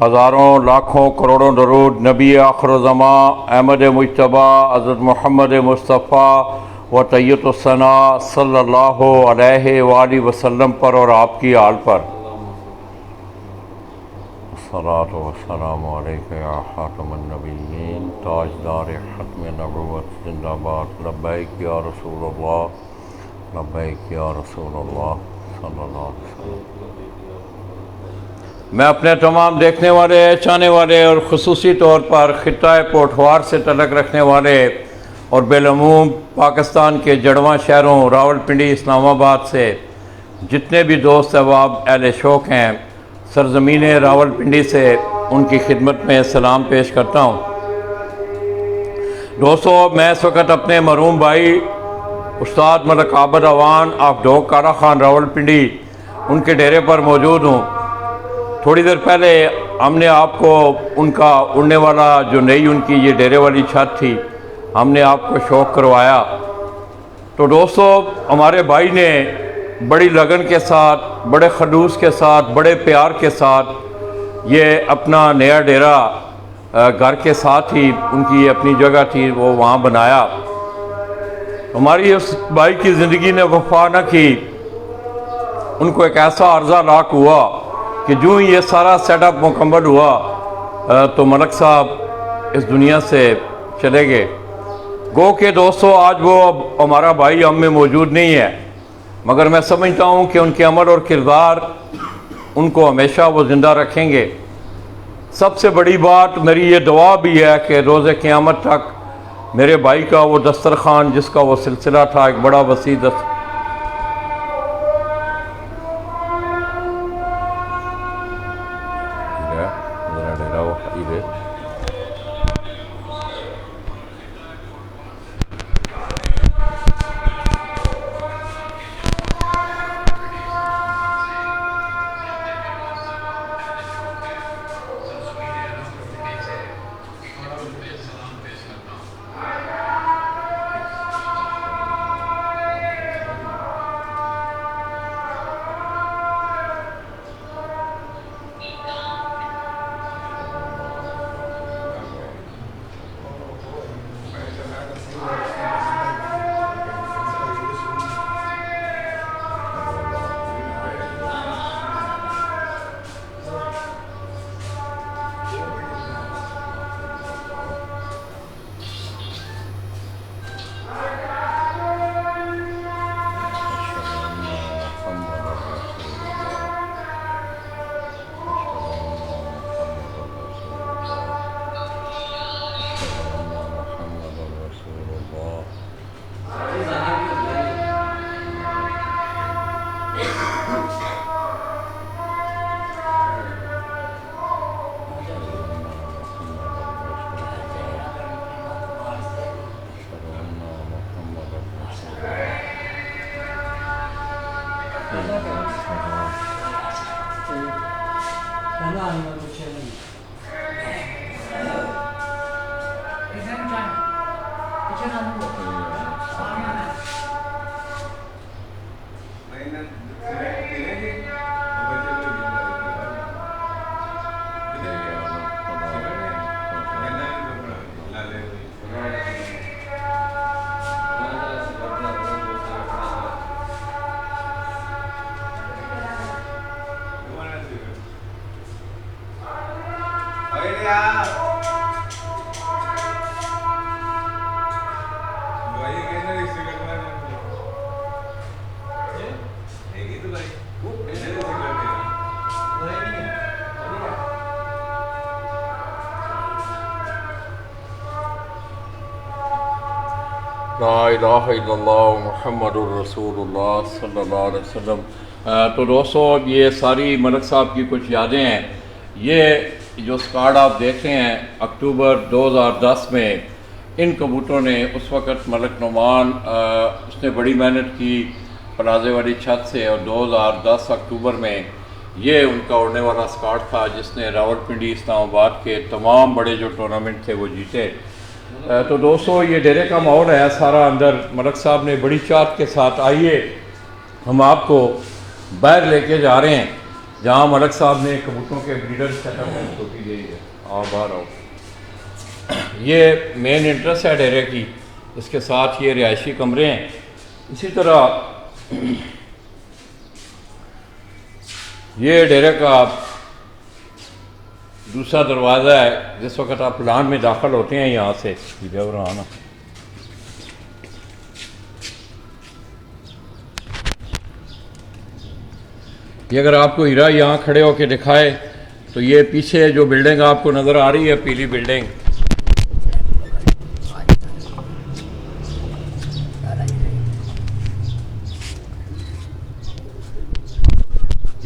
हज़ारों लाखों करोड़ों दरूद नबी आखिर-उज़्ज़मा अहमद मुज्तबा हज़रत मोहम्मद मुस्तफ़ा व तय्यबुस्सना सल्लल्लाहु अलैहि वसल्लम पर और आपकी आल पर। अस्सलातु वस्सलामु अलैका या खातमुन नबिय्यीन ताजदार ख़त्म नबुव्वत ज़िंदाबाद। लब्बैक या रसूलल्लाह, लब्बैक या रसूलल्लाह सल्लल्लाहु अलैहि वसल्लम। मैं अपने तमाम देखने वाले, चाहने वाले और ख़ुसूसी तौर पर ख़ित्ता पोठवार से तल्लुक़ रखने वाले और बेलूम पाकिस्तान के जड़वां शहरों रावलपिंडी, इस्लामाबाद से जितने भी दोस्त अहबाब अहले शौक़ हैं, सरज़मीन रावलपिंडी से उनकी खिदमत में सलाम पेश करता हूँ। दोस्तों, मैं इस वक्त अपने मरहूम भाई उस्ताद मलिक आबद अवान ऑफ डोग कारा खान रावलपिंडी उनके डेरे पर मौजूद हूँ। थोड़ी देर पहले हमने आपको उनका उड़ने वाला जो नई उनकी ये डेरे वाली छत थी, हमने आपको शौक़ करवाया। तो दोस्तों, हमारे भाई ने बड़ी लगन के साथ, बड़े खलूस के साथ, बड़े प्यार के साथ ये अपना नया डेरा घर के साथ ही उनकी अपनी जगह थी वो वहाँ बनाया। हमारी उस भाई की ज़िंदगी ने वफा न की। उनको एक ऐसा अर्ज़ा लाक हुआ कि जो ही ये सारा सेटअप मुकम्मल हुआ तो मलिक साहब इस दुनिया से चले गए। गो के दोस्तों, आज वो अब हमारा भाई हम में मौजूद नहीं है, मगर मैं समझता हूँ कि उनके अमल और किरदार उनको हमेशा वो ज़िंदा रखेंगे। सबसे बड़ी बात मेरी ये दुआ भी है कि रोज़े क़यामत तक मेरे भाई का वो दस्तरखान, जिसका वो सिलसिला था, एक बड़ा वसी ला इलाहा इल्लल्लाह मुहम्मदुर रसूलुल्लाह सल्लल्लाहु अलैहि वसल्लम। तो दोस्तों, ये सारी मलिक साहब की कुछ यादें हैं। ये जो स्कार्ड आप देख रहे हैं, अक्टूबर 2010 में इन कबूतरों ने उस वक़्त मलिक नुमान उसने बड़ी मेहनत की प्लाजे वाली छत से, और 2010 अक्टूबर में ये उनका उड़ने वाला स्कार्ड था जिसने रावलपिंडी, इस्लामाबाद के तमाम बड़े जो टूर्नामेंट थे वो जीते। तो दोस्तों, ये डेरे का माहौल है सारा अंदर। मलिक साहब ने बड़ी चाहत के साथ, आइए हम आपको बाहर लेके जा रहे हैं। जहाँ मलक साहब ने कबूतरों के ब्रीडर सेटअप में छोटी दी है। आओ बाहर आओ। ये मेन इंटरेस्ट है डेरे की, इसके साथ ये रिहायशी कमरे हैं। इसी तरह ये डेरे का दूसरा दरवाज़ा है। जिस वक्त आप प्लान में दाखिल होते हैं यहाँ से आना, ये अगर आपको हीरा यहाँ खड़े होकर दिखाए तो ये पीछे जो बिल्डिंग आपको नज़र आ रही है, पीली बिल्डिंग,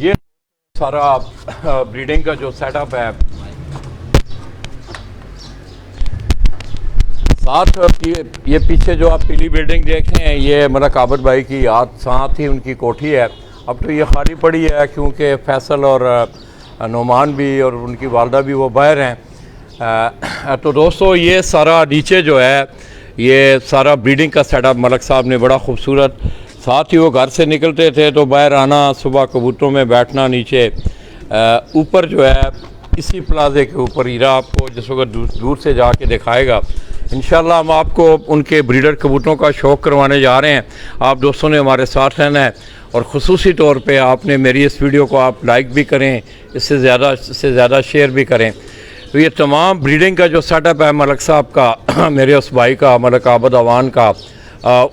ये सारा ब्रीडिंग का जो सेटअप है। साथ ये पीछे जो आप पीली बिल्डिंग देख रहे हैं, ये मलक आबद भाई की साथ ही उनकी कोठी है। अब तो ये खाली पड़ी है क्योंकि फैसल और नोमान भी और उनकी वालदा भी वो बाहर हैं। तो दोस्तों ये सारा नीचे जो है ये सारा ब्रीडिंग का सेटअप मलक साहब ने बड़ा खूबसूरत, साथ ही वो घर से निकलते थे तो बाहर आना, सुबह कबूतरों में बैठना नीचे। ऊपर जो है इसी प्लाजे के ऊपर हीरा आपको जिस वक्त दूर से जाके दिखाएगा। इंशाल्लाह हम आपको उनके ब्रीडर कबूतरों का शौक़ करवाने जा रहे हैं। आप दोस्तों ने हमारे साथ रहना है और ख़ुसूसी तौर पे आपने मेरी इस वीडियो को आप लाइक भी करें, इससे ज़्यादा शेयर भी करें। तो ये तमाम ब्रीडिंग का जो सेटअप है मलक साहब का, मेरे उस भाई का मलक आबद अवान का,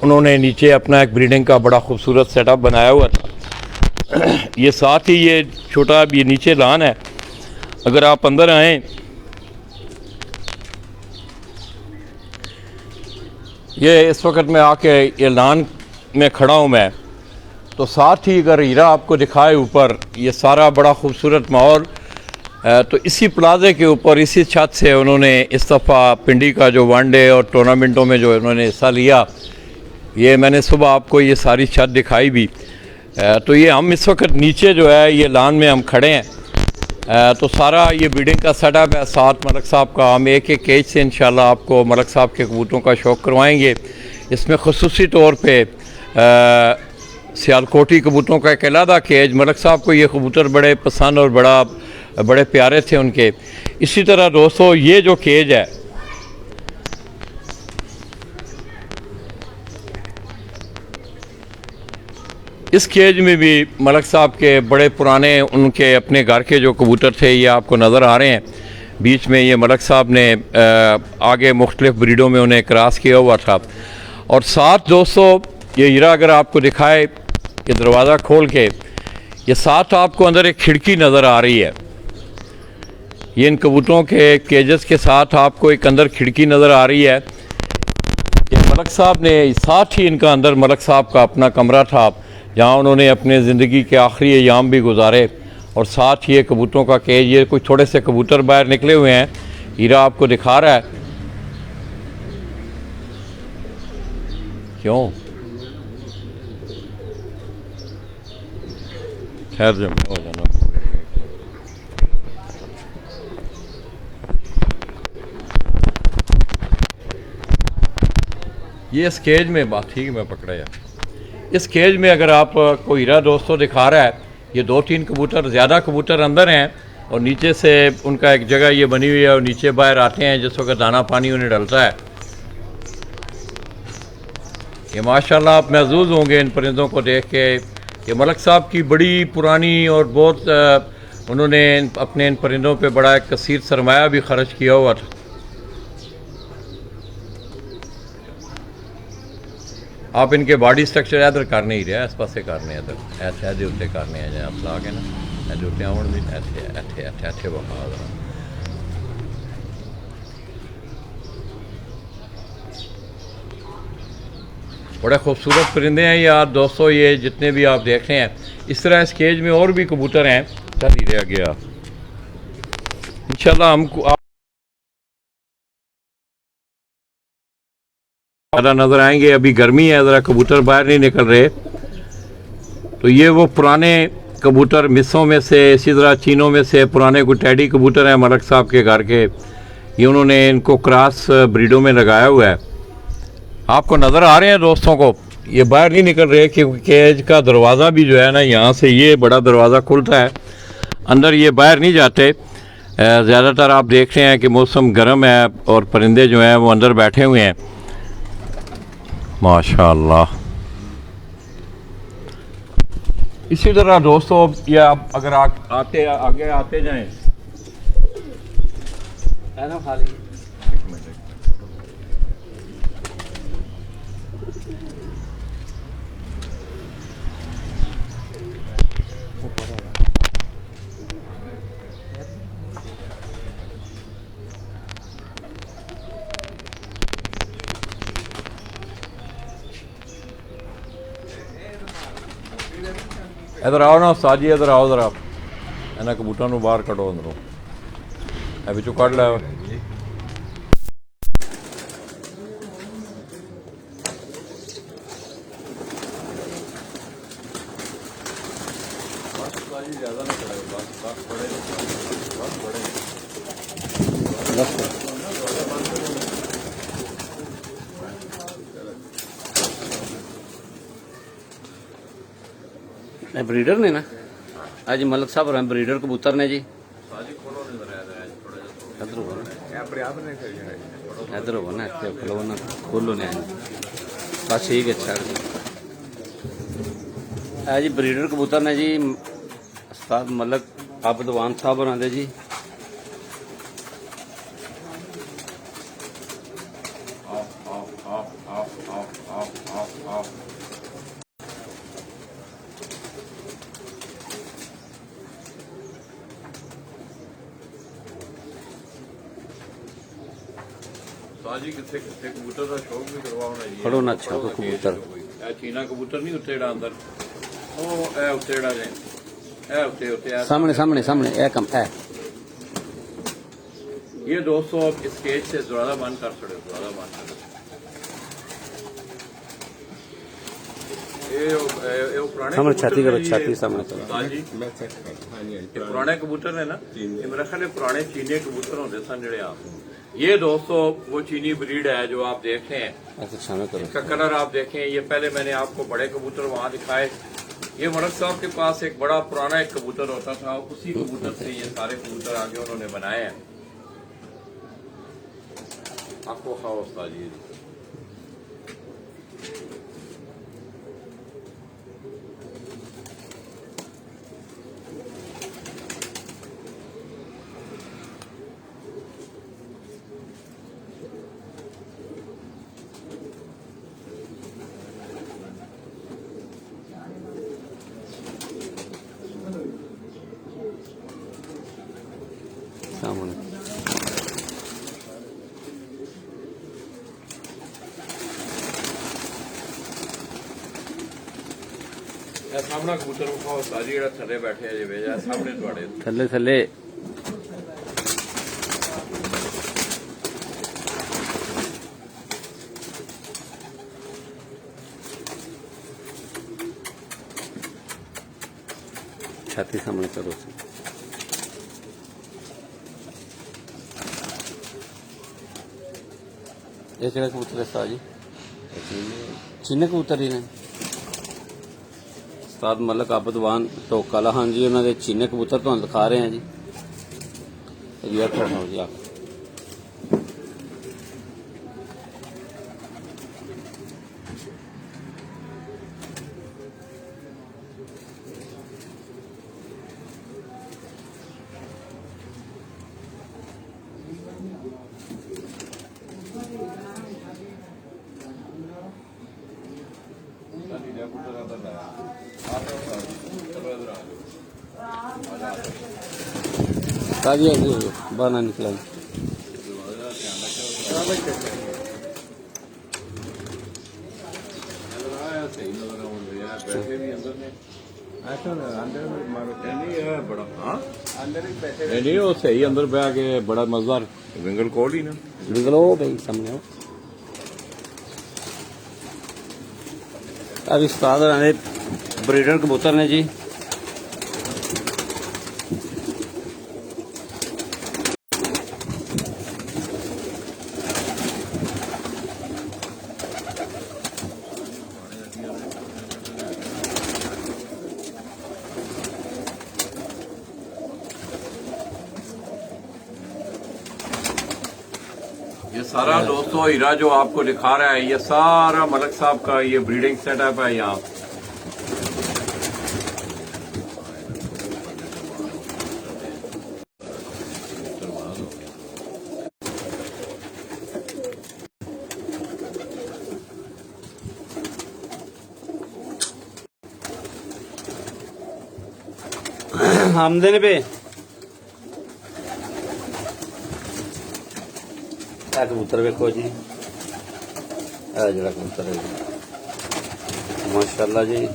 उन्होंने नीचे अपना एक ब्रीडिंग का बड़ा खूबसूरत सेटअप बनाया हुआ था। ये साथ ही ये छोटा ये नीचे लान है। अगर आप अंदर आएँ, ये इस वक्त मैं आके ये लान में खड़ा हूँ मैं, तो साथ ही अगर हीरा आपको दिखाए ऊपर ये सारा बड़ा खूबसूरत माहौल, तो इसी प्लाजे के ऊपर इसी छत से उन्होंने इस दफ़ा पिंडी का जो वनडे और टूर्नामेंटों में जो उन्होंने हिस्सा लिया, ये मैंने सुबह आपको ये सारी छत दिखाई भी। तो ये हम इस वक्त नीचे जो है ये लान में हम खड़े हैं। तो सारा ये ब्रीडिंग का सेटअप है साथ मलक साहब का। हम एक एक केज से इंशाल्लाह आपको मलक साहब के कबूतरों का शौक़ करवाएंगे। इसमें ख़ुसूसी तौर पर सियालकोटी कबूतरों का एक अलहदा केज, मलक साहब को ये कबूतर बड़े पसंद और बड़े प्यारे थे उनके। इसी तरह दोस्तों ये जो केज है, इस केज में भी मलक साहब के बड़े पुराने उनके अपने घर के जो कबूतर थे ये आपको नज़र आ रहे हैं। बीच में ये मलक साहब ने आगे मुख्तलिफ ब्रीडों में उन्हें क्रॉस किया हुआ था। और साथ दोस्तों ये हीरा अगर आपको दिखाए कि दरवाज़ा खोल के, ये साथ आपको अंदर एक खिड़की नज़र आ रही है। ये इन कबूतरों के केजेस के साथ आपको एक अंदर खिड़की नज़र आ रही है। ये मलक साहब ने साथ ही इनका अंदर मलक साहब का अपना कमरा था जहाँ उन्होंने अपने ज़िंदगी के आखिरी अयाम भी गुजारे। और साथ ही ये कबूतरों का केज, ये कुछ थोड़े से कबूतर बाहर निकले हुए हैं, हीरा आपको दिखा रहा है। क्यों खैर जब हो जाना। ये इस केज में बात ठीक मैं पकड़ा यार। इस केज में अगर आप को हीरा दोस्तों दिखा रहा है, ये 2-3 कबूतर, ज़्यादा कबूतर अंदर हैं और नीचे से उनका एक जगह ये बनी हुई है और नीचे बाहर आते हैं जिस वक्त दाना पानी उन्हें डलता है। ये माशाल्लाह आप महसूस होंगे इन परिंदों को देख के। ये मलक साहब की बड़ी पुरानी और बहुत उन्होंने अपने इन परिंदों पे बड़ा एक कसीर सरमाया भी खर्च किया हुआ था। आप इनके बॉडी स्ट्रक्चर इधर करने ही रहा, इस पासे करने इधर ऐसे उत्ते करने हैं आप ला के ना ऐसे उत्ते आवन भी ऐसे बखा बड़े खूबसूरत परिंदे हैं यार दोस्तों। ये जितने भी आप देख रहे हैं, इस तरह इस केज में और भी कबूतर हैं। चल ही रह गया इंशाल्लाह हमको नज़र आएंगे। अभी गर्मी है, ज़रा कबूतर बाहर नहीं निकल रहे। तो ये वो पुराने कबूतर मिसों में से, इसी तरह चीनों में से पुराने कोई टैडी कबूतर हैं मलक साहब के घर के। ये उन्होंने इनको क्रॉस ब्रीडों में लगाया हुआ है। आपको नज़र आ रहे हैं दोस्तों को, ये बाहर नहीं निकल रहे क्योंकि केज का दरवाज़ा भी जो है ना, यहाँ से ये बड़ा दरवाज़ा खुलता है अंदर ये बाहर नहीं जाते। ज़्यादातर आप देख रहे हैं कि मौसम गर्म है और परिंदे जो हैं वो अंदर बैठे हुए हैं। माशाअल्लाह। इसी तरह दोस्तों ये आप अगर आगे आते जाएं है ना खाली इधर आओ ना उस्ताद जी, इधर आओ जरा। इन्होंने कबूतरों को बाहर कढ़ो अंदरों, ए बिचों कढ़ लै। ज़्यादा ना कढ़ो, बस बड़े ब्रीडर ने ना आज मलक साहब और ब्रीडर कबूतर ने जी। इधर हो ना खलो ना खोलो ने बस ठीक है। अच्छा जी ब्रीडर कबूतर ने जी उस्ताद मलक आबदवान साहब और जी। जी कितने कितने कबूतर का शौक भी करवाना जी। खड़ो ना अच्छा को कबूतर चीना कबूतर नहीं उत्ते जेड़ा अंदर ओ ए उत्ते जेड़ा जे ए उत्ते उत्ते सामने सामने सामने ए कम है। ये दोस्तों अब इस केज से ज़्यादा बंद कर छोड़े, ज़्यादा बंद कर। ये पुराने सामने छाती करो, छाती सामने करो। हाँ जी ये पुराने कबूतर है ना, ये मेरा ख्याल है पुराने चीनी कबूतर होते सन जेड़े आप। ये दोस्तों वो चीनी ब्रीड है जो आप देख रहे हैं। इसका कलर आप देखें। ये पहले मैंने आपको बड़े कबूतर वहां दिखाए। ये मलक साहब के पास एक बड़ा पुराना एक कबूतर होता था, उसी कबूतर से ये सारे कबूतर आगे उन्होंने बनाए हैं। आपको खाओ उस्ताद जी। सामने सामना कबूतर खाओ उस्ताद जी, थले बैठे है भेजा सामने थोड़े थले थले छाती सामने करो। ये किहड़ा कबूतर है उस्ताद जी? चीने कबूतर ही ने उस्ताद मलक आबदवान टोकाला। हाँ जी उन्होंने चीने कबूतर तो दिखा रहे हैं जी। जी आप ताजी बाहर ना निकला। नहीं वो सही अंदर बह के बड़ा मजेदार विंगल कॉल ही ना निकलो भाई सामने हो। अब उस्ताद ब्रीडर कबूतर ने जी। सारा दोस्तों हीरा जो आपको दिखा रहा है, ये सारा मलक साहब का ये ब्रीडिंग सेटअप है यहाँ। आमदन पे कबूतर वेखो जी, जरा कबूतर है जी माशाल्लाह जी।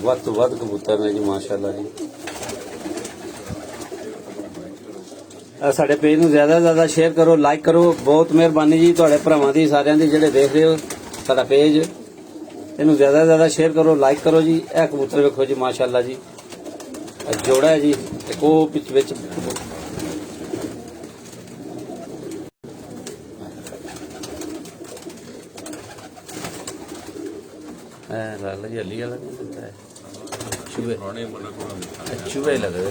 ਵੱਧ ਤੋਂ ਵੱਧ ਕਬੂਤਰ ਨੇ ਜੀ ਮਾਸ਼ਾਅੱਲਾ ਜੀ। ਸਾਡੇ ਪੇਜ ਨੂੰ ਜ਼ਿਆਦਾ ਤੋਂ ਜ਼ਿਆਦਾ ਸ਼ੇਅਰ ਕਰੋ, ਲਾਈਕ ਕਰੋ। ਬਹੁਤ ਮਿਹਰਬਾਨੀ ਜੀ ਤੁਹਾਡੇ ਭਰਾਵਾਂ ਦੀ, ਸਾਰਿਆਂ ਦੀ ਜਿਹੜੇ ਦੇਖ ਰਹੇ ਹੋ ਸਾਡਾ ਪੇਜ, ਇਹਨੂੰ ਜ਼ਿਆਦਾ ਤੋਂ ਜ਼ਿਆਦਾ ਸ਼ੇਅਰ ਕਰੋ, ਲਾਈਕ ਕਰੋ ਜੀ। ਇਹ ਕਬੂਤਰ ਵੇਖੋ ਜੀ ਮਾਸ਼ਾਅੱਲਾ ਜੀ, ਜੋੜਾ ਹੈ ਜੀ। ਇੱਕ ਉਹ ਵਿੱਚ लाल जी अली वाला नहीं लगता है, चूहे चूहे लग रहे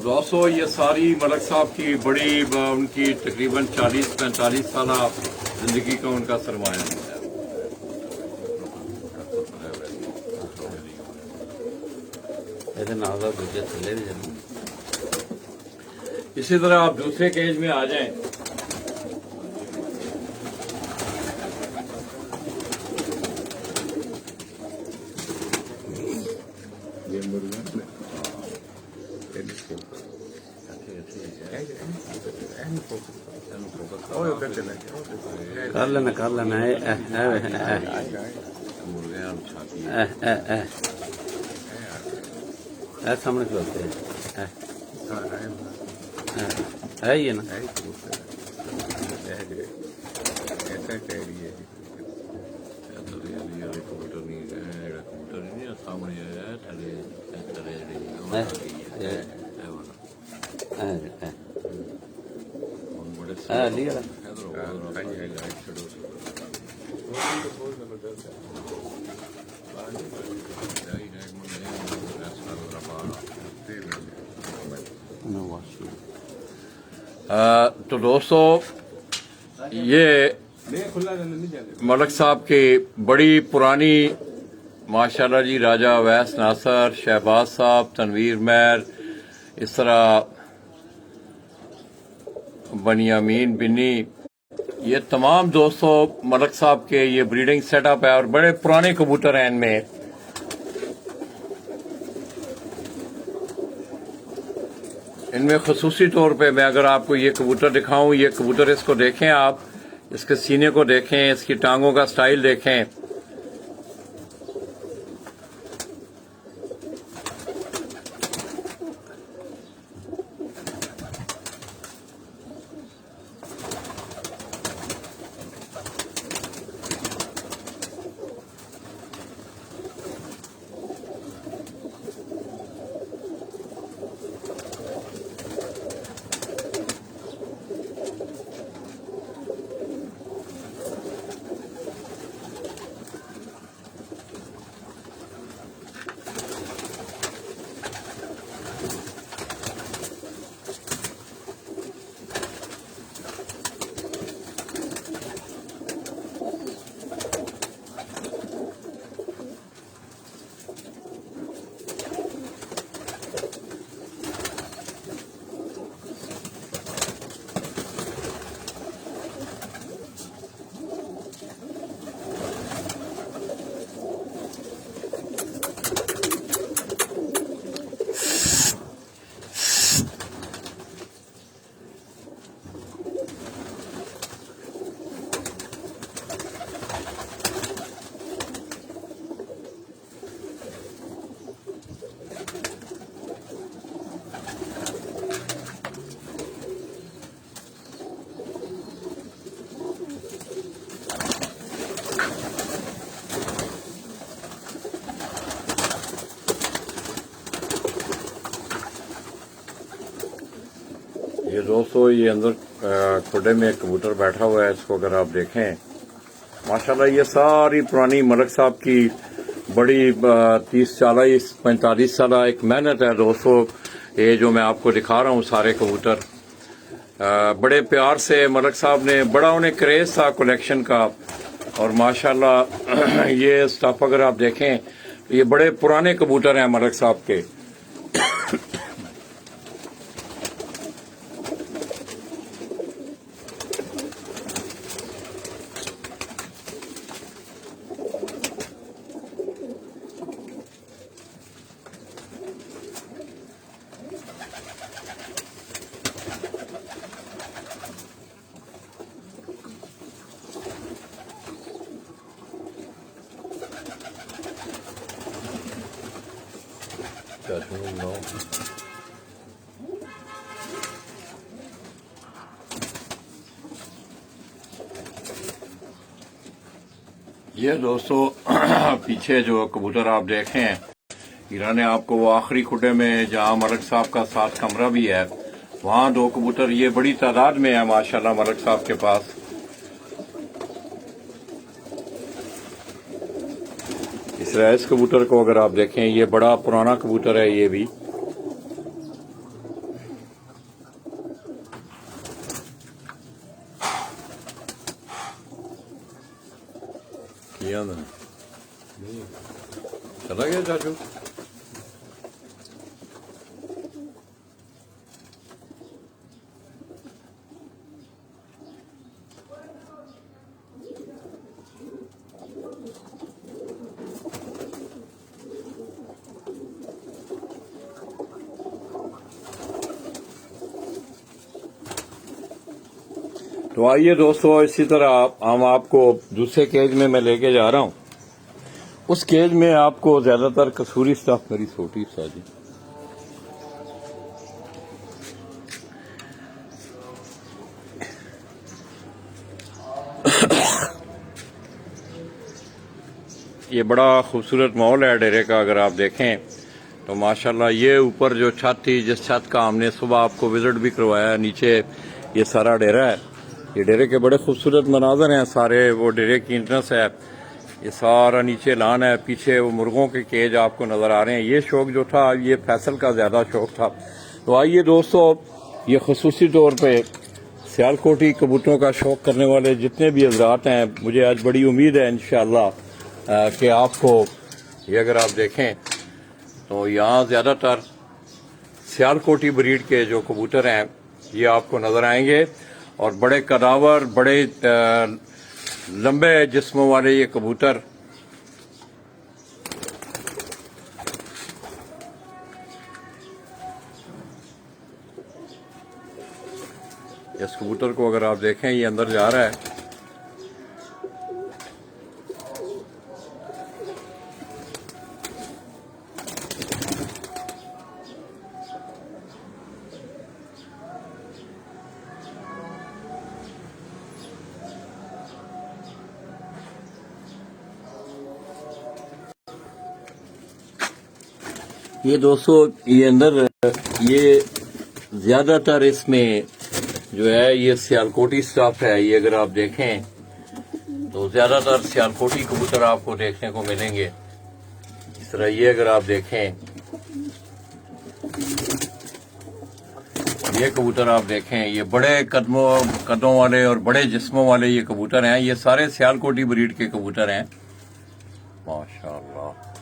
दोस्तों ये सारी मलक साहब की बड़ी उनकी तकरीबन 40-45 साल जिंदगी का उनका सरमाया है। इसी तरह आप दूसरे केज में आ जाएं। कर लेना है सामने खलोते है ये ना तो दोस्तों ये मलक साहब की बड़ी पुरानी माशाल्लाह जी, राजा अवैस नासर, शहबाज साहब, तनवीर महर, इस तरह बनियामीन बिन्नी, ये तमाम दोस्तों मलक साहब के ये ब्रीडिंग सेटअप है और बड़े पुराने कबूतर हैं इनमें। इनमें खसूसी तौर पे मैं अगर आपको ये कबूतर दिखाऊं, ये कबूतर इसको देखें आप, इसके सीने को देखें, इसकी टांगों का स्टाइल देखें। ये दोस्तों ये अंदर खुडे में एक कबूतर बैठा हुआ है। इसको अगर आप देखें माशाल्लाह ये सारी पुरानी मलक साहब की बड़ी 30-40-45 साल एक मेहनत है दोस्तों। ये जो मैं आपको दिखा रहा हूँ सारे कबूतर बड़े प्यार से मलक साहब ने, बड़ा उन्हें क्रेज था कलेक्शन का। और माशाल्लाह ये स्टफ अगर आप देखें ये बड़े पुराने कबूतर हैं मलक साहब के। ये दोस्तों पीछे जो कबूतर आप देखें हीरा ने आपको वो आखिरी खुडे में जहां मलक साहब का साथ कमरा भी है वहां 2 कबूतर ये बड़ी तादाद में है माशाल्लाह मलक साहब के पास। इस रैस कबूतर को अगर आप देखें ये बड़ा पुराना कबूतर है। ये भी चला गया चाचू। तो आइए दोस्तों इसी तरह हम आपको दूसरे केज में मैं लेके जा रहा हूं। उस केज में आपको ज्यादातर कसूरी स्टफ मेरी छोटी साजी ये बड़ा खूबसूरत माहौल है डेरे का। अगर आप देखें तो माशाल्लाह ये ऊपर जो छत थी जिस छत का हमने सुबह आपको विजिट भी करवाया, नीचे ये सारा डेरा है। ये डेरे के बड़े खूबसूरत मनाजर हैं सारे। वो डेरे की एंट्रेंस है, ये सारा नीचे लान है, पीछे वो मुर्गों के केज आपको नजर आ रहे हैं। ये शौक जो था ये फैसल का ज्यादा शौक था। तो आइए दोस्तों ये खसूसी तौर पे सियालकोटी कबूतरों का शौक करने वाले जितने भी हजरात हैं, मुझे आज बड़ी उम्मीद है इंशाअल्लाह कि आपको ये अगर आप देखें तो यहाँ ज्यादातर सियालकोटी ब्रीड के जो कबूतर हैं ये आपको नजर आएंगे। और बड़े कदावर, बड़े लंबे जिस्मों वाले ये कबूतर इस कबूतर को अगर आप देखें ये अंदर जा रहा है। ये दोस्तों ये अंदर ये ज्यादातर इसमें जो है ये सियालकोटी स्टफ है। ये अगर आप देखें तो ज्यादातर सियालकोटी कबूतर आपको देखने को मिलेंगे। इस तरह ये अगर आप देखें ये कबूतर आप देखें ये बड़े कदों वाले और बड़े जिस्मों वाले ये कबूतर हैं। ये सारे सियालकोटी ब्रीड के कबूतर हैं माशाअल्लाह।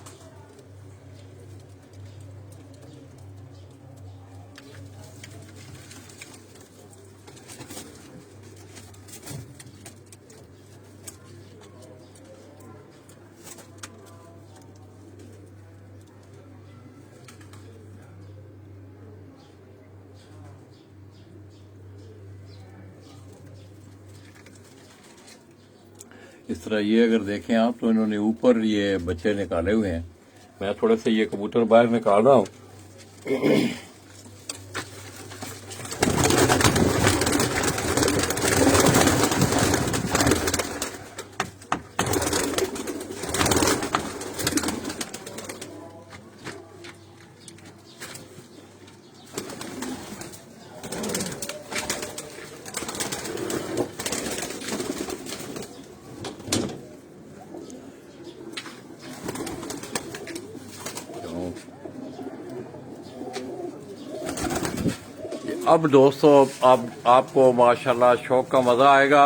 इस तरह ये अगर देखें आप तो इन्होंने ऊपर ये बच्चे निकाले हुए हैं। मैं थोड़े से ये कबूतर बाहर निकाल रहा हूँ। अब दोस्तों अब आपको माशाल्लाह शौक का मज़ा आएगा।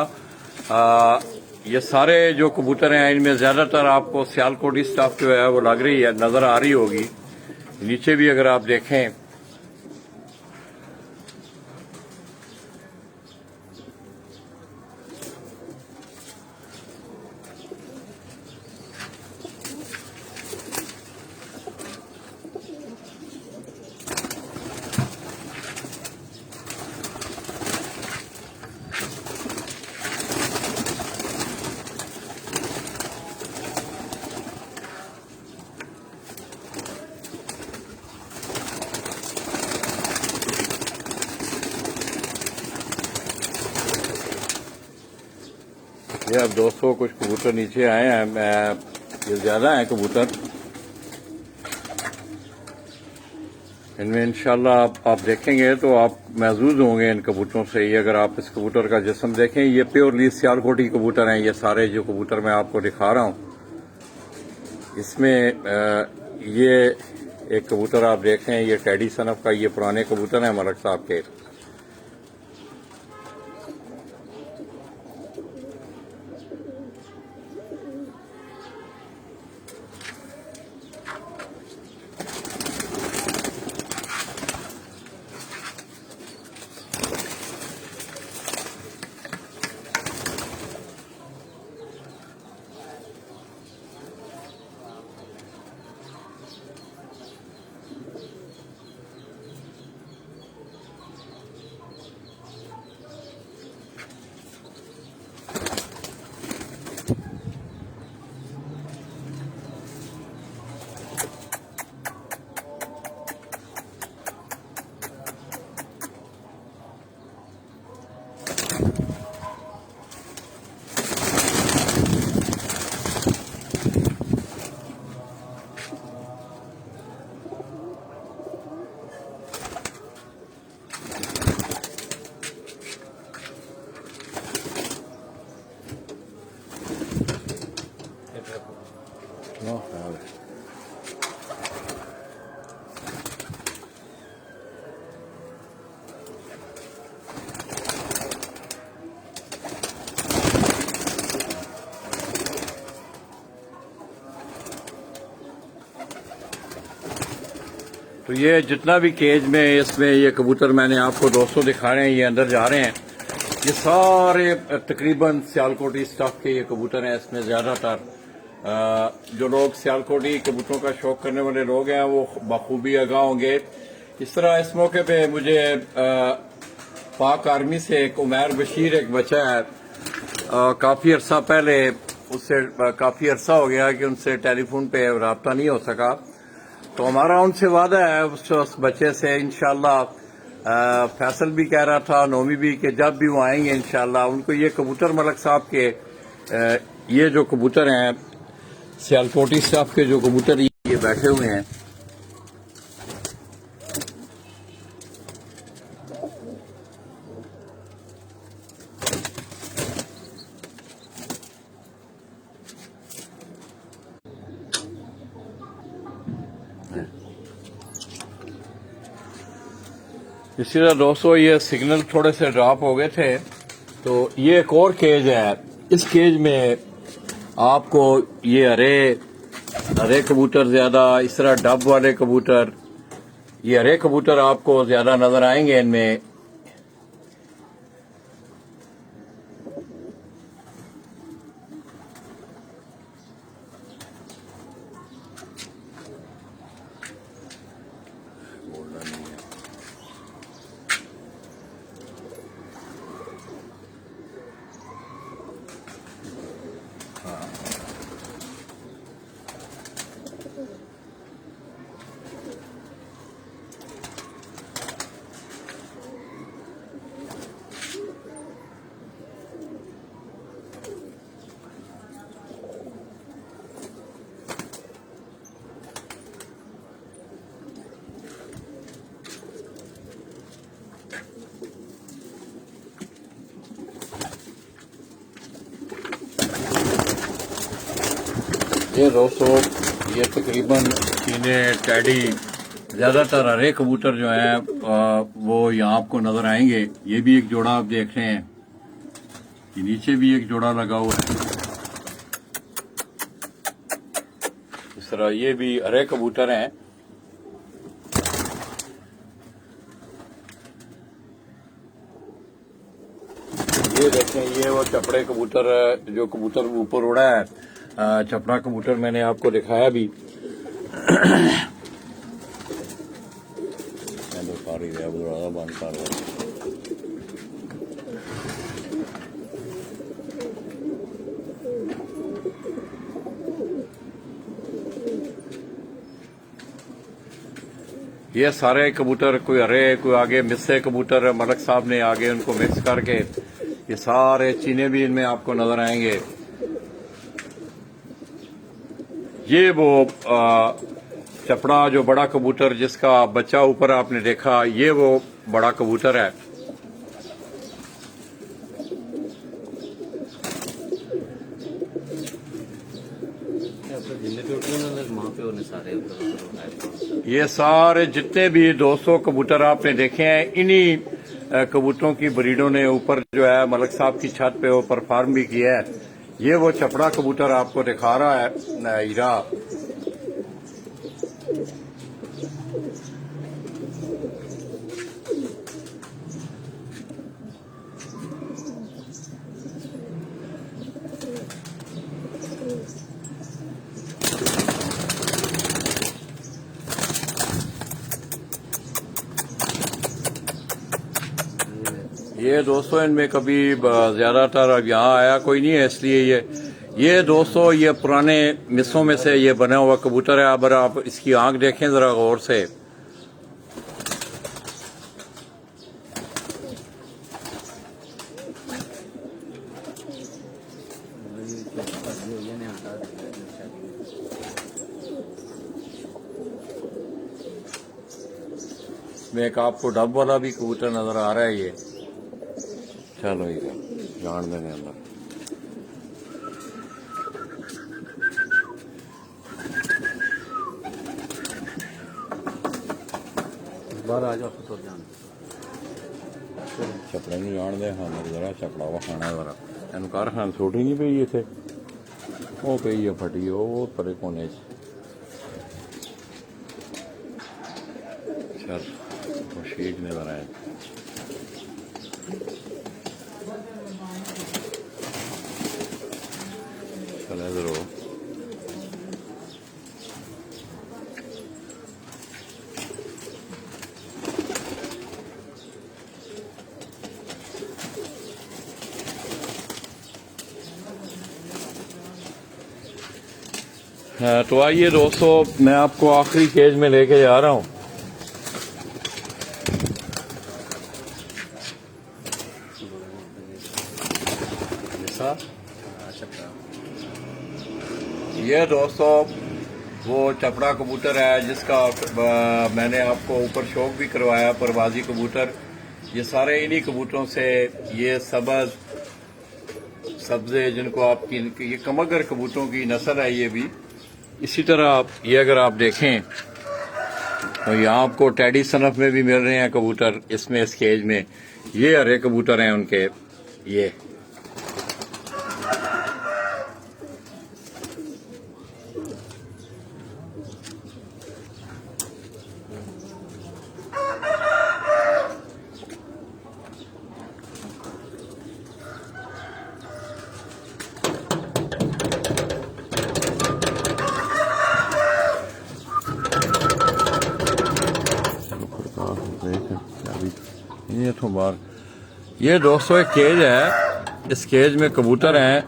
ये सारे जो कबूतर हैं इनमें ज़्यादातर आपको सियालकोटी स्टाफ जो है वो लग रही है, नज़र आ रही होगी। नीचे भी अगर आप देखें ये अब दोस्तों कुछ कबूतर नीचे आए हैं, ये ज़्यादा हैं कबूतर। इनमें इंशाल्लाह आप देखेंगे तो आप महजूज होंगे इन कबूतरों से। ये अगर आप इस कबूतर का जिस्म देखें, ये प्योरली सियालकोटी कबूतर हैं। ये सारे जो कबूतर मैं आपको दिखा रहा हूँ, इसमें ये एक कबूतर आप देखें, ये टेडी सनफ का, ये पुराने कबूतर हैं मलक साहब के। तो ये जितना भी केज में इसमें ये कबूतर मैंने आपको दोस्तों दिखा रहे हैं, ये अंदर जा रहे हैं। ये सारे तकरीबन सियालकोटी स्टाफ के ये कबूतर हैं। इसमें ज़्यादातर जो लोग सियालकोटी कबूतरों का शौक करने वाले लोग हैं वो बखूबी आगाह होंगे। इस तरह इस मौके पे मुझे पाक आर्मी से एक उमैर बशीर एक बच्चा है, काफ़ी अरसा पहले, उससे काफ़ी अरसा हो गया कि उनसे टेलीफोन पे रब्ता नहीं हो सका। तो हमारा उनसे वादा है उस बच्चे से इंशाल्लाह। फैसल भी कह रहा था, नोमी भी, कि जब भी वो आएंगे इंशाल्लाह उनको ये कबूतर मलक साहब के ये जो कबूतर हैं सियालकोटी स्टाफ के जो कबूतर ये बैठे हुए हैं, इसी तरह दोस्तों ये सिग्नल थोड़े से ड्रॉप हो गए थे। तो ये एक और केज है। इस केज में आपको ये हरे कबूतर ज्यादा, इस तरह डब वाले कबूतर, ये हरे कबूतर आपको ज्यादा नजर आएंगे इनमें। ये दोस्तों ये तकरीबन चीने टेडी ज़्यादातर हरे कबूतर जो हैं वो यहाँ आपको नज़र आएंगे। ये भी एक जोड़ा आप देख रहे हैं, ये नीचे भी एक जोड़ा लगा हुआ है। इस तरह ये भी हरे कबूतर हैं। ये देखें, ये वो चपड़े कबूतर जो कबूतर ऊपर उड़ा है, चपड़ा कबूतर मैंने आपको दिखाया भी। बंद कर ये सारे कबूतर, कोई हरे कोई आगे मिस्से कबूतर मलक साहब ने आगे उनको मिक्स करके, ये सारे चीने भी इनमें आपको नजर आएंगे। ये वो चपड़ा जो बड़ा कबूतर जिसका बच्चा ऊपर आपने देखा, ये वो बड़ा कबूतर है। ये सारे जितने भी 200 कबूतर आपने देखे हैं, इन्हीं कबूतरों की ब्रीडों ने ऊपर जो है मलक साहब की छत पे वो परफॉर्म भी किया है। ये वो चपड़ा कबूतर आपको दिखा रहा है हीरा। ये दोस्तों इनमें कभी ज्यादातर अब यहाँ आया कोई नहीं है, इसलिए ये दोस्तों ये पुराने मिस्सों में से ये बना हुआ कबूतर है। अगर आप इसकी आंख देखें जरा गौर से, इसमें एक आपको डब वाला भी कबूतर नजर आ रहा है। ये चलो ये जान देने अंदर। बाहर आ जाओ तो जान चपड़े नहीं जान दे। हाँ जरा चपड़ा वा खाना जरा इन कर खान छोटी नहीं पई इत्थे, वो पई है फटी, वो परे कोने चल वो शीट ने बनाया। चले जरूर तो आइए दोस्तों, मैं आपको आखिरी केज में लेके जा रहा हूँ। ये दोस्तों वो चपड़ा कबूतर है जिसका मैंने आपको ऊपर शौक भी करवाया, परवाजी कबूतर। ये सारे इन्हीं कबूतरों से, ये सब्जे जिनको आपकी ये कमगर कबूतरों की नस्ल है ये भी। इसी तरह ये अगर आप देखें तो यहाँ आपको टैडी सनफ में भी मिल रहे हैं कबूतर इसमें, इस केज में। ये हरे कबूतर हैं उनके। ये ये तो बार, ये दोस्तों एक केज है, इस केज में कबूतर हैं।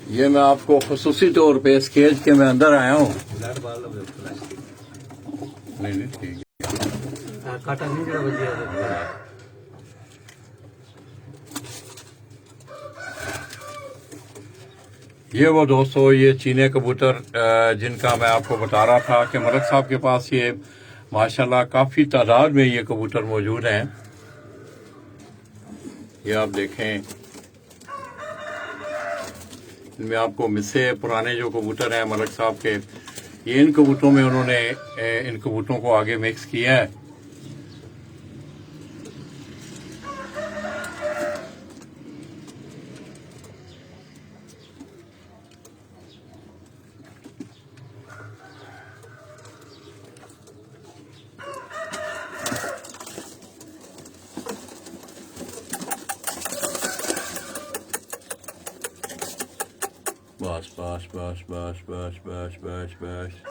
ये मैं आपको खुसूसी तौर पे इस केज के मैं अंदर आया हूँ। नहीं ठीक है। ये वो दोस्तों ये चीने कबूतर जिनका मैं आपको बता रहा था कि मलक साहब के पास ये माशाल्लाह काफ़ी तादाद में ये कबूतर मौजूद हैं। ये आप देखें, इनमें आपको मिस्से पुराने जो कबूतर हैं मलक साहब के, ये इन कबूतरों में उन्होंने इन कबूतरों को आगे मिक्स किया है। बस बस बस बस बस बस बस बस।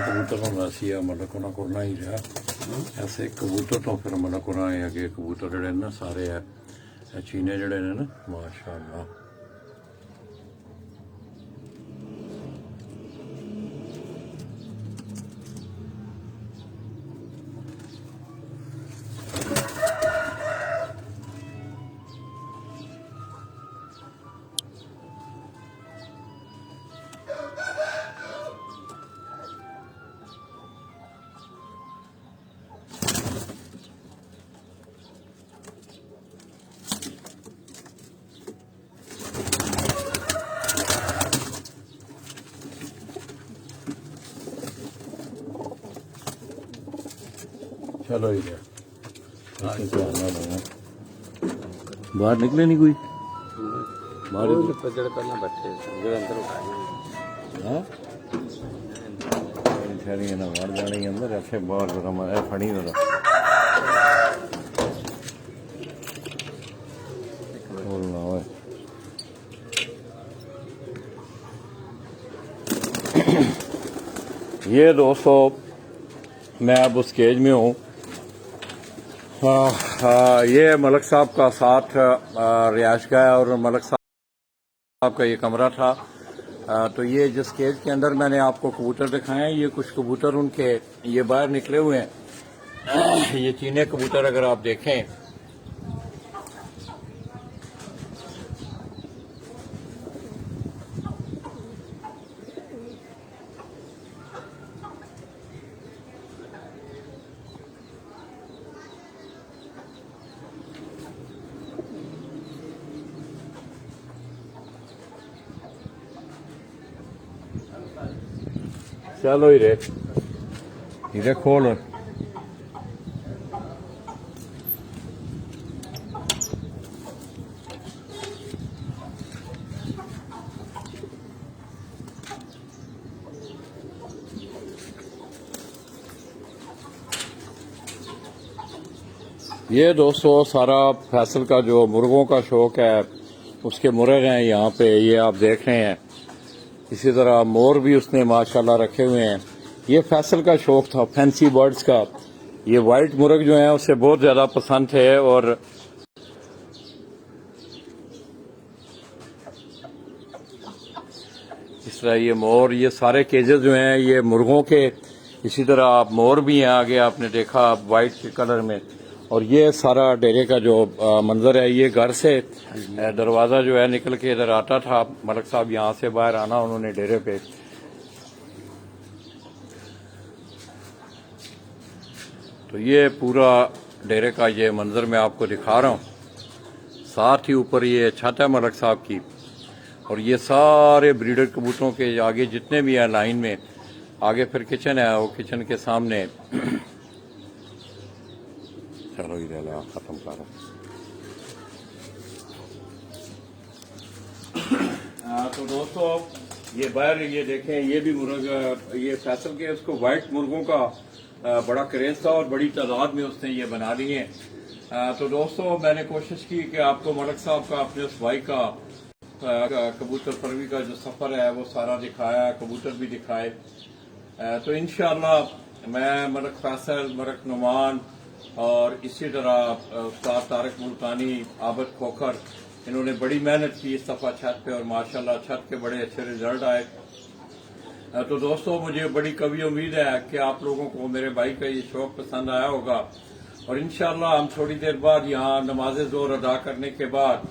कबूतर होना सी मतलब कोना कोना ही रहा ऐसे कबूतर तो फिर मतलब कोना अगे कबूतर जड़े ना सारे है चीने जड़े ने ना माशाअल्लाह। चलो ही बाहर निकले नहीं कोई बाहर ਜਿਹੜੇ ਪਹਿਲਾਂ ਬੈਠੇ ਜਿਹੜੇ ਅੰਦਰ ਉਠਾਏ हाँ शहरी ना बाहर जाने के अंदर ऐसे बाहर जरा फड़ी जरा बोलना हो। ये दोस्तों मैं अब उस केज में हूँ। ये मलक साहब का साथ रिहाइश का है और मलक साहब का ये कमरा था। तो ये जिस केज के अंदर मैंने आपको कबूतर दिखाए हैं, ये कुछ कबूतर उनके ये बाहर निकले हुए हैं। ये चीने कबूतर अगर आप देखें चलो ही रे इधर खोल। ये दोस्तों सारा फैसल का जो मुर्गों का शौक है उसके मुर्ग हैं यहाँ पे, ये आप देख रहे हैं। इसी तरह मोर भी उसने माशाल्लाह रखे हुए हैं। ये फैसल का शौक था फैंसी बर्ड्स का। ये वाइट मुर्ग जो हैं उसे बहुत ज़्यादा पसंद थे और इस तरह ये मोर, ये सारे केजेस जो हैं ये मुर्गों के। इसी तरह आप मोर भी हैं आगे आपने देखा वाइट कलर में। और ये सारा डेरे का जो मंजर है, ये घर से दरवाज़ा जो है निकल के इधर आता था। मलक साहब यहाँ से बाहर आना उन्होंने डेरे पे। तो ये पूरा डेरे का ये मंजर मैं आपको दिखा रहा हूँ। साथ ही ऊपर ये छत है मलक साहब की और ये सारे ब्रीडर कबूतरों के आगे जितने भी हैं लाइन में, आगे फिर किचन है, वो किचन के सामने। चलो इधर खत्म करो। तो दोस्तों ये बाहर ये देखें, ये भी मुर्ग, ये फैसल के उसको वाइट मुर्गों का बड़ा क्रेज था और बड़ी तादाद में उसने ये बना लिए हैं। तो दोस्तों मैंने कोशिश की कि आपको मलक साहब का अपने उस भाई का कबूतर परवी का जो सफर है वो सारा दिखाया, कबूतर भी दिखाए। तो इंशाअल्लाह मैं मलक फैसल, मलक नुमान और इसी तरह उस्ताद तारक मुल्तानी, आबद खोखर, इन्होंने बड़ी मेहनत की इस दफा छत पे और माशाल्लाह छत के बड़े अच्छे रिजल्ट आए। तो दोस्तों मुझे बड़ी कभी उम्मीद है कि आप लोगों को मेरे भाई का ये शौक पसंद आया होगा और इंशाअल्लाह हम थोड़ी देर बाद यहाँ नमाज ज़ोहर अदा करने के बाद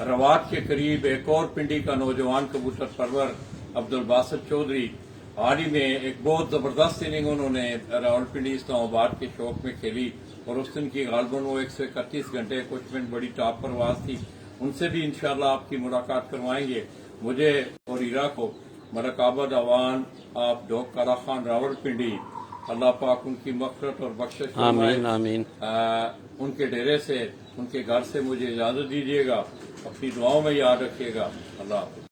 रवात के करीब एक और पिंडी का नौजवान कबूतर परवर अब्दुल बासित चौधरी हाल ही में एक बहुत जबरदस्त इनिंग उन्होंने रावलपिंडी इस्लामाबाद के शौक में खेली और उस दिन की गालबन वो 131 घंटे कुछ मिनट बड़ी टॉप परवाज थी। उनसे भी इंशाअल्लाह आपकी मुलाकात करवाएंगे। मुझे और ईरा को मलक आबद अवान आप डॉग कारा खान रावलपिंडी, अल्लाह पाक उनकी मग़फ़िरत और बख्शिश फरमाए। आमीन आमीन। उनके डेरे से, उनके घर से मुझे इजाजत दीजिएगा। अपनी दुआओं में याद रखिएगा। अल्लाह हाफ़िज़।